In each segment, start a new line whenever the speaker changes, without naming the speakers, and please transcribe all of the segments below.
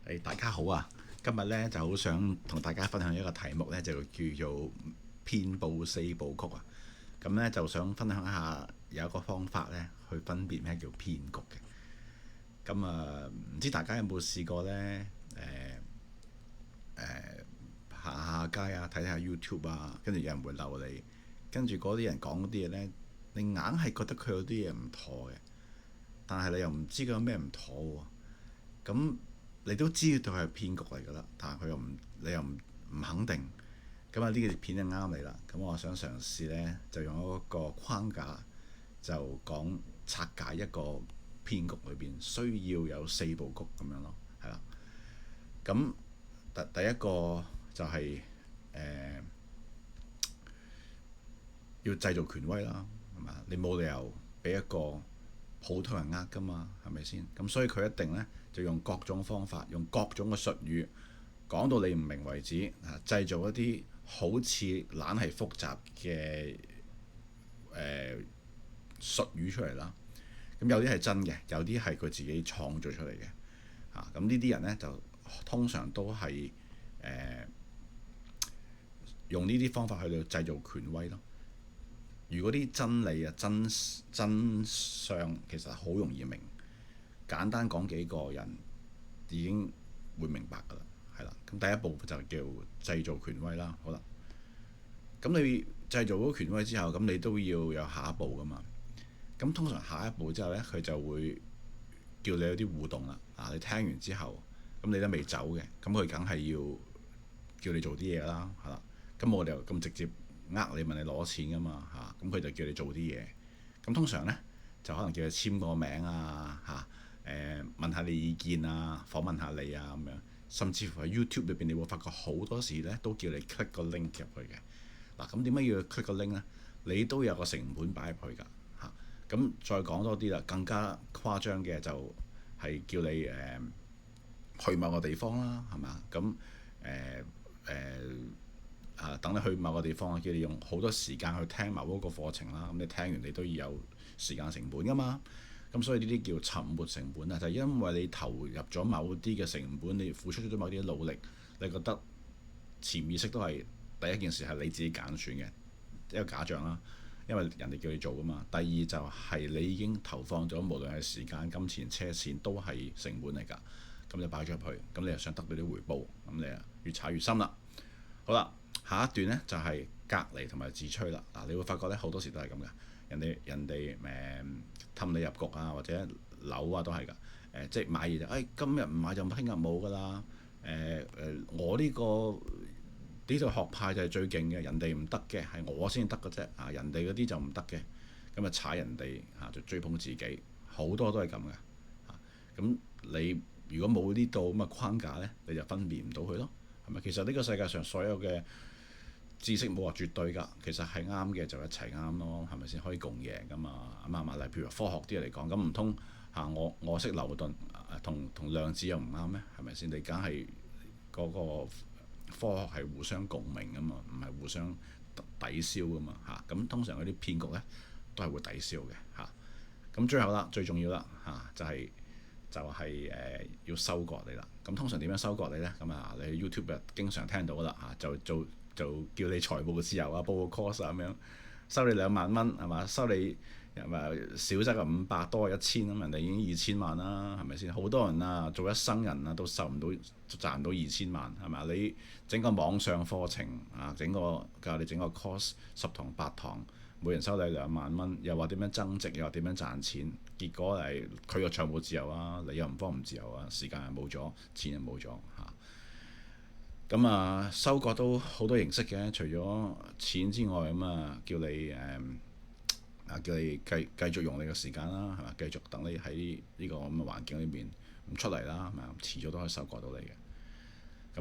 大家好啊！今日咧就好想同大家分享一個題目咧，就叫做騙報四部曲啊。咁咧就想分享一下有一個方法咧，去分別咩叫騙局嘅。咁唔知大家有冇試過咧？行下街啊，睇下 YouTube 啊，跟住有人會鬧你，跟住嗰啲人講嗰啲嘢咧，你硬係覺得佢有啲嘢唔妥嘅，但係你又唔知佢有咩唔妥喎。咁你都知道係騙局嚟㗎啦，但係佢又唔，你又唔肯定。咁呢個片就啱你啦。咁我想嘗試呢，就用一個框架，就講拆解一個騙局裏邊需要有四部曲咁樣咯，係啦。咁第一個就係、要製造權威啦，係嘛？你冇理由俾一個普通人㗎嘛，係咪先？咁所以佢一定呢，就用各種方法，用各種嘅術語講到你唔明為止，製造一啲好似懶係複雜嘅術語出嚟啦。咁有啲係真嘅，有啲係佢自己創造出嚟嘅。咁呢啲人呢，就通常都係用呢啲方法去到製造權威咯。如果啲真理啊、真相其實好容易明，簡單講幾個人已經會明白㗎啦，係啦。咁第一步就叫製造權威啦。好啦，咁你製造咗權威之後，咁你都要有下一步㗎嘛。咁通常下一步之後呢，佢就會叫你有啲互動啦。你聽完之後，咁你都未走嘅，咁佢梗係要叫你做啲嘢啦，係啦。咁我哋又咁直接你問你攞錢㗎嘛嚇，咁佢就叫你做啲嘢。咁通常呢，就可能叫你簽個名啊嚇，問下你意見啊，訪問下你啊咁樣。甚至乎喺 YouTube 裏邊，你會發覺好多時呢都叫你 click 個 link 入去嘅。嗱，咁點解要 click 個 link 呢？你都有個成本擺入去㗎嚇。咁再講多啲啦，更加誇張嘅就係叫你去某個地方啦，係嘛？咁等你去某個地方，叫你用好多時間去聽某一個課程啦。咁你聽完你都要有時間成本㗎嘛。咁所以呢啲叫沉沒成本啊，就係因為你投入咗某啲嘅成本，你付出咗某啲努力，你覺得潛意識都係第一件事係你自己揀選嘅一個假象啦。因為人哋叫你做㗎嘛。第二就係你已經投放咗，無論係時間、金錢、車錢都係成本嚟㗎。咁你擺咗入去，咁你又想得到啲回報，咁你啊越踩越深啦。好啦，下一段呢就係隔離同埋自吹啦。你會發覺呢好多時都係咁嘅，人哋氹你入局啊，或者樓啊都係㗎。即係買嘢就今日唔買就聽日冇㗎啦。我呢個學派就係最勁嘅，人哋唔得嘅係我先得嘅啫。人哋嗰啲就唔得嘅，咁踩人哋就追捧自己，好多都係咁嘅。咁你如果冇呢度咁嘅框架呢，你就分辨唔到佢咯，係咪？其實呢個世界上所有嘅知識冇話絕對㗎，其實係啱嘅就一齊啱咯，係咪先？可以共贏㗎嘛？例如話科學啲嚟講，咁唔通我識牛頓同量子又唔啱咩？係咪先？你梗係嗰個科學係互相共鳴㗎嘛，唔係互相抵消㗎嘛嚇。咁通常嗰啲騙局呢，都係會抵消嘅嚇。咁最後啦，最重要啦就係要收割你啦。咁通常點樣收割你呢？你喺 YouTube 就經常聽到啦就叫你財務自由啊，報個 course 咁樣，收你2萬蚊係嘛？收你少則係500，多係1000，咁人哋已經2000萬啦，係咪先？好多人做一生人都受唔到，賺唔到2000萬係咪？你整個網上課程教你整個 course 10堂8堂，每人收你2萬蚊，又話點樣增值，又話點樣賺錢，結果係佢又財務自由啊，你又唔自由啊，時間又冇咗，錢又冇咗嚇。收割都好多形式嘅，除咗錢之外，叫你繼續用你嘅時間啦，係嘛？繼續等你喺呢個咁嘅環境裏面唔出嚟啦，係咪？遲早都可以收割到你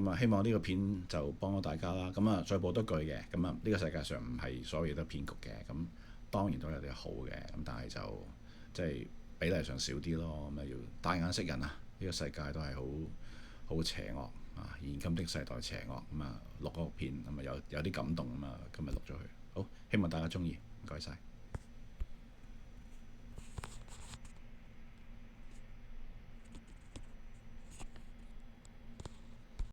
嘅。希望呢個片就幫到大家啦。再補多句嘅，呢個世界上唔係所有嘢都騙局嘅，當然都有啲好嘅，但係就即係比例上少啲咯。要帶眼識人啊！呢個世界都係好邪惡現今的世代邪惡。錄嗰個片有啲感動今日錄咗佢。好，希望大家中意，唔該晒。